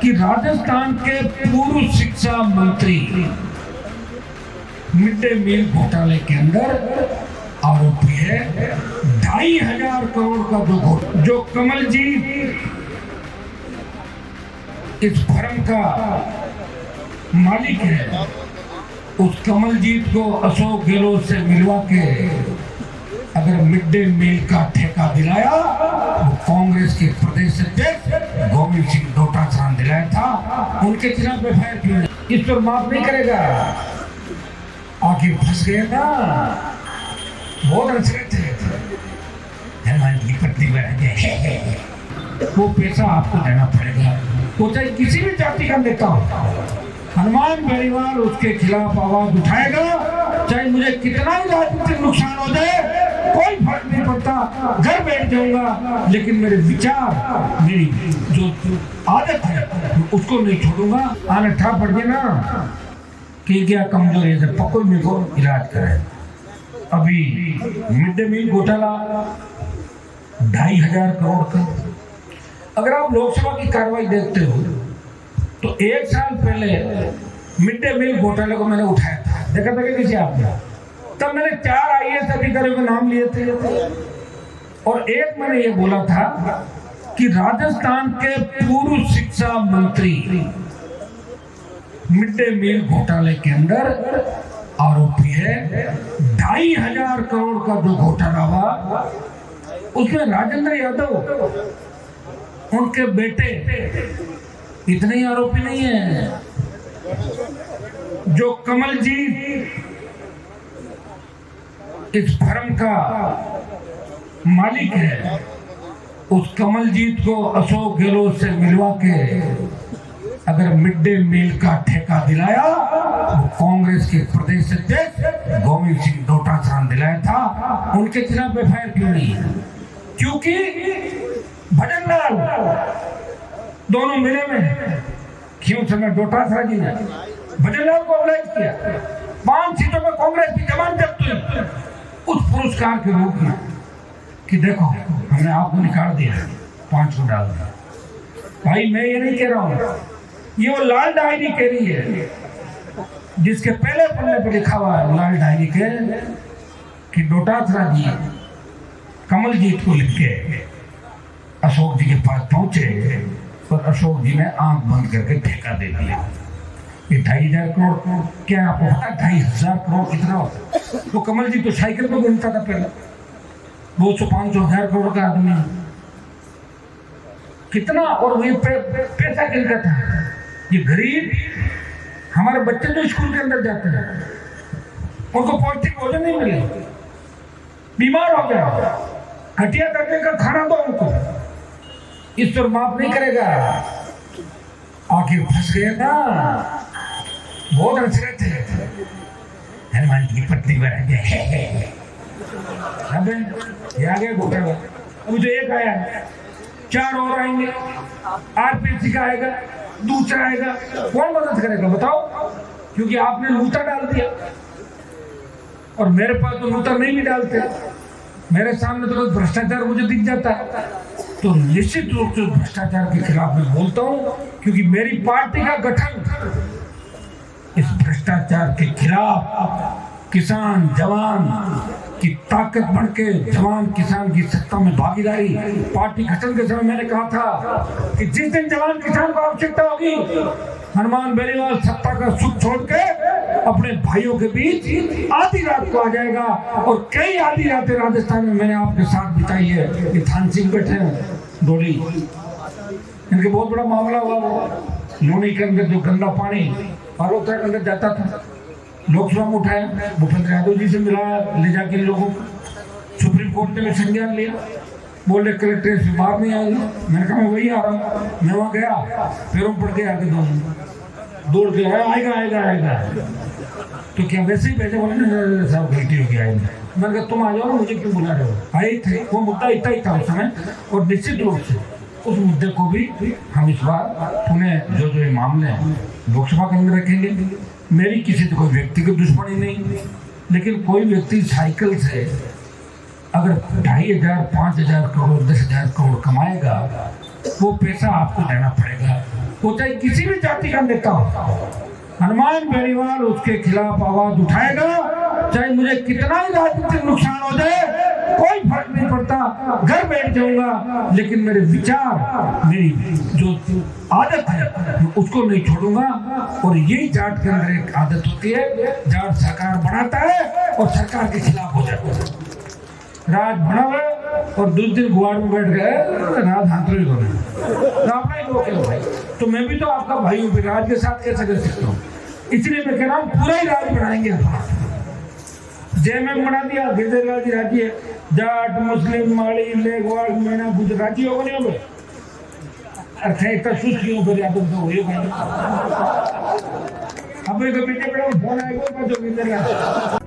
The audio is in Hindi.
कि राजस्थान के पूर्व शिक्षा मंत्री मिड डे मील घोटाले के अंदर आरोपी है। 2,500 करोड़ का जो कमलजीत इस फर्म का मालिक है, उस कमलजीत को अशोक गहलोत से मिलवा के अगर मिड डे मील का ठेका दिलाया वो कांग्रेस के प्रदेश अध्यक्ष गोविंद सिंह डोटासरा ने दिलाया था। उनके खिलाफ एफआईआर क्यों नहीं? इस पर माफ नहीं करेगा। आखिर फंस गए ना, बहुत अच्छे थे, की पत्नी में वो पैसा आपको देना पड़ेगा। तो चाहे किसी भी जाति का नेता हो, हनुमान बेनीवाल उसके खिलाफ आवाज उठाएगा, चाहे मुझे कितना ही राजनीतिक नुकसान हो जाए, कोई फर्क नहीं पड़ता, घर बैठ जाऊंगा, लेकिन मेरे विचार, मेरी जो आदत है उसको नहीं छोड़ूंगा। आने ठा पड़ गया ना कि क्या कमजोरी है, पको मेरे को इलाज करे। अभी मिड डे मील घोटाला 2,500 करोड़ का, अगर आप लोकसभा की कार्रवाई देखते हो तो 1 साल पहले मिड डे मील घोटाले को मैंने उठाया था, देखा था किसी आपने? तब मैंने 4 IAS अधिकारियों के नाम लिए थे और एक मैंने ये बोला था कि राजस्थान के पूर्व शिक्षा मंत्री मिड डे मील घोटाले के अंदर आरोपी है। 2,500 करोड़ का जो घोटाला हुआ उसमें राजेंद्र यादव, उनके बेटे इतने ही आरोपी नहीं है। जो कमलजीत इस फर्म का मालिक है, उस कमलजीत को अशोक गहलोत से मिलवा के अगर मिड डे मील का ठेका दिलाया वो कांग्रेस के प्रदेश अध्यक्ष गोविंद सिंह डोटासरा ने दिलाया था। उनके खिलाफ एफआईआर क्यों नहीं? क्योंकि भजनलाल दोनों मिले में क्यों समय डोटासरा जी ने भजनलाल को अवलाइज किया। 5 सीटों पर कांग्रेस की जमान जब्त हुई उस पुरस्कार के रूप में कि देखो हमने आपको निकाल दिया, 5 को डाल दिया। भाई मैं ये नहीं कह रहा हूँ, ये वो लाल डायरी कह रही है जिसके पहले पन्ने पर लिखा हुआ है लाल डायरी के कि डोटासरा जी कमलजीत को लिख के अशोक जी के पास पहुंचे और अशोक जी ने आंख बंद करके ठेका दे दिया। ये 2,500 करोड़, क्या आपको पता 2,500 करोड़ कितना होता? तो कमलजीत तो साइकिल को गिनता था पहले, 200-500 करोड़ का आदमी कितना, और ये पैसा गिनता था। ये गरीब हमारे बच्चे जो स्कूल के अंदर जाते हैं उनको पौष्टिक भोजन नहीं मिले, बीमार हो जाए, घटिया दर्जे का खाना दो उनको, इस पर माफ नहीं करेगा। आखिर फंस गए ना, बहुत अच्छे थे, हनुमान की पत्नी में रह गए। ये आगे घोटाला, अभी जो एक आया 4 और आएंगे, RPC का आएगा, दूसरा आएगा, कौन मदद करेगा बताओ? क्योंकि आपने लूटा डाल दिया और मेरे पास तो लूटा नहीं भी डालते, मेरे सामने तो भ्रष्टाचार मुझे दिख जाता है। तो निश्चित रूप से भ्रष्टाचार के खिलाफ मैं बोलता हूँ, क्योंकि मेरी पार्टी का गठन इस भ्रष्टाचार के खिलाफ किसान जवान की ताकत बढ़ के जवान किसान की सत्ता में भागीदारी, पार्टी गठन के समय मैंने कहा था कि जिस दिन जवान किसान को आवश्यकता होगी हनुमान बेनीवाल सत्ता का सुख छोड़ के अपने भाइयों के बीच आधी रात को आ जाएगा। और कई आधी रातें राजस्थान में मैंने आपके साथ बिताई है। ये थान सिंह बैठे हैं डोली, इनके बहुत बड़ा मामला हुआ, वो लोनी के अंदर जो गंदा पानी पारोत्तरा के अंदर जाता था, लोकसभा में उठाया, भूपेंद्र यादव जी से मिलाया, ले जाके लोगों सुप्रीम कोर्ट ने संज्ञान लिया, बोले कलेक्ट्रेट से बाहर नहीं आएगी। मैंने कहा मैं वही आ रहा हूँ, मैं वहाँ गया, पैरों पड़ के आके दोनों दौड़ के आएगा आएगा आएगा, तो क्या वैसे ही भेजे? बोले साहब गलती हो गई आएंगे। मैंने कहा तुम आ जाओ ना, मुझे क्यों बुला रहे हो? आए थे, वो मुद्दा इतना ही था उस समय, और निश्चित रूप से उस मुद्दे को भी हम इस बार पुनः जो ये मामले हैं लोकसभा के अंदर रखेंगे। मेरी किसी से कोई व्यक्तिगत दुश्मनी नहीं, लेकिन कोई व्यक्ति साइकिल से अगर 2,500, 5,000 करोड़, 10,000 करोड़ कमाएगा, वो पैसा आपको देना पड़ेगा। वो चाहे किसी भी जाति का नेता हो, हनुमान बेनीवाल उसके खिलाफ आवाज उठाएगा, चाहे मुझे कितना ही राजनीतिक नुकसान हो जाए, कोई फर्क नहीं पड़ता, घर बैठ जाऊंगा, लेकिन मेरे विचार, मेरी जो आदत है उसको नहीं छोड़ूंगा। और यही जाट के अंदर एक आदत होती है, जाट सरकार बनाता है और सरकार के खिलाफ हो जाता है। राज बना हुआ और दूसरे दिन गुआड़ में बैठ गए, राज हाथ में भाई, तो मैं भी तो आपका भाई हूँ, राज के साथ कैसे कर सकता हूँ? इसलिए मैं कह रहा हूँ पूरा ही राज बनाएंगे। जयमें बना दिया, गिरधरराज राज्य है, जाट मुस्लिम माड़ी लेगवाड़ मैना गुजर राज्य होगा नहीं होगा। अच्छा इतना सुस्त क्यों फिर या तो वही होगा। अब एक बेटे पे फोन आएगा जो गिरधरराज